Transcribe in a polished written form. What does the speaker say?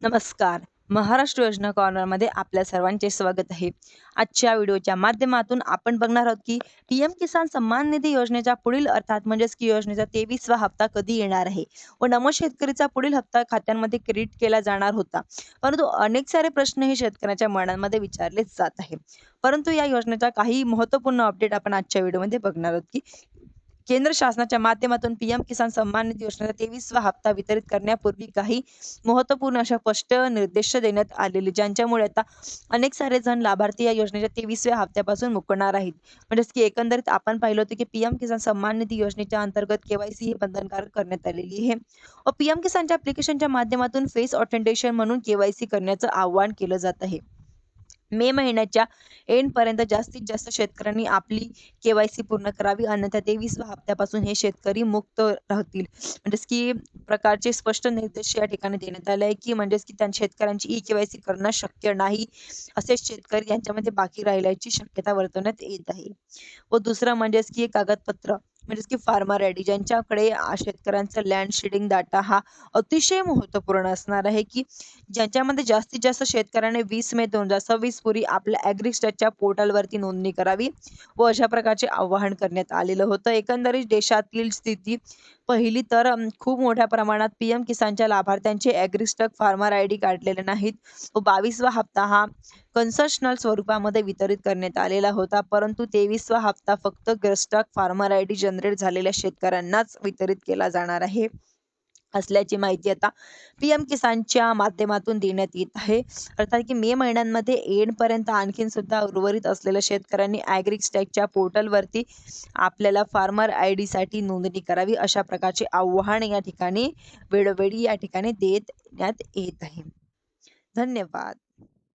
नमस्कार. महाराष्ट्र योजना कॉर्नरमध्ये आपल्या सर्वांचे स्वागत आहे. आजच्या व्हिडिओच्या माध्यमातून आपण बघणार आहोत की पीएम किसान सन्मान निधी योजनेच्या पुढील अर्थात म्हणजेच की योजनेचा 23वा हप्ता कधी येणार आहे व नमो शेतकरीचा पुढील हप्ता खात्यांमध्ये क्रेडिट केला जाणार होता. परंतु अनेक सारे प्रश्न हे शेतकऱ्यांच्या मनांमध्ये विचारले जात आहे. परंतु या योजनेचा काही महत्त्वपूर्ण अपडेट आपण आजच्या व्हिडिओमध्ये बघणार आहोत की केंद्र शासनाच्या माध्यमातून पीएम किसान सन्मान निधी योजनेचा 23वा हप्ता वितरित करण्यापूर्वी काही महत्त्वपूर्ण अशा स्पष्ट निर्देश देण्यात आलेले, ज्यांच्यामुळे आता अनेक सारे जण लाभार्थी या योजनेच्या 23व्या हप्त्यापासून मुकणार आहेत. म्हणजेच की एकंदरीत आपण पाहिलं होतं की पीएम किसान सन्मान निधी योजनेच्या अंतर्गत केवायसी ही बंधनकारक करण्यात आलेली आहे व पीएम किसानच्या ॲप्लिकेशनच्या माध्यमातून फेस ऑथेंटिकेशन म्हणून केवायसी करण्याचं आवाहन केलं जात आहे. मे महिन्याच्या एंडपर्यंत जास्तीत जास्त शेतकऱ्यांनी आपली केवायसी पूर्ण करावी, अन्यथा 23व्या हप्त्यापासून हे शेतकरी मुक्त राहतील. म्हणजेच की प्रकारचे स्पष्ट निर्देश या ठिकाणी देण्यात आले आहे की म्हणजेच की त्या शेतकऱ्यांची ई-केवायसी करणं शक्य नाही, असेच शेतकरी यांच्यामध्ये बाकी राहिल्याची शक्यता वर्तवण्यात येत आहे. व दुसरं म्हणजेच की कागदपत्र म्हणजेच की फार्मर आयडी, ज्यांच्याकडे शेतकऱ्यांचा लँड शेडिंग डाटा हा अतिशय महत्त्वपूर्ण असणार आहे की ज्यांच्यामध्ये जास्तीत जास्त शेतकऱ्याने 20 मे 2026 पूर्वी आपल्या ॲग्रिस्टाच्या पोर्टलवरती नोंदणी करावी व अशा प्रकारचे आवाहन करण्यात आलेलं होतं. एकंदरीत देशातील स्थिती पहिली तर खूप मोठ्या प्रमाणात पीएम किसानच्या लाभार्थ्यांचे ॲग्रिस्टक फार्मर आयडी काढलेले नाहीत व 22वा हप्ता हा कन्सेशनल स्वरूपामध्ये वितरित करण्यात आलेला होता. परंतु 23वा हप्ता फक्त ग्रस्टक फार्मर आयडी जनरेट झालेल्या शेतकऱ्यांनाच वितरित केला जाणार आहे असल्याची माहिती आता पीएम किसानच्या माध्यमातून देण्यात येत आहे. अर्थात की मे महिन्यांमध्ये एंडपर्यंत आणखीन सुद्धा उर्वरित असलेल्या शेतकऱ्यांनी ॲग्रिस्टॅकच्या पोर्टलवरती आपल्याला फार्मर आयडीसाठी नोंदणी करावी, अशा प्रकारचे आव्हान या ठिकाणी वेळोवेळी या ठिकाणी देण्यात येत आहे. धन्यवाद.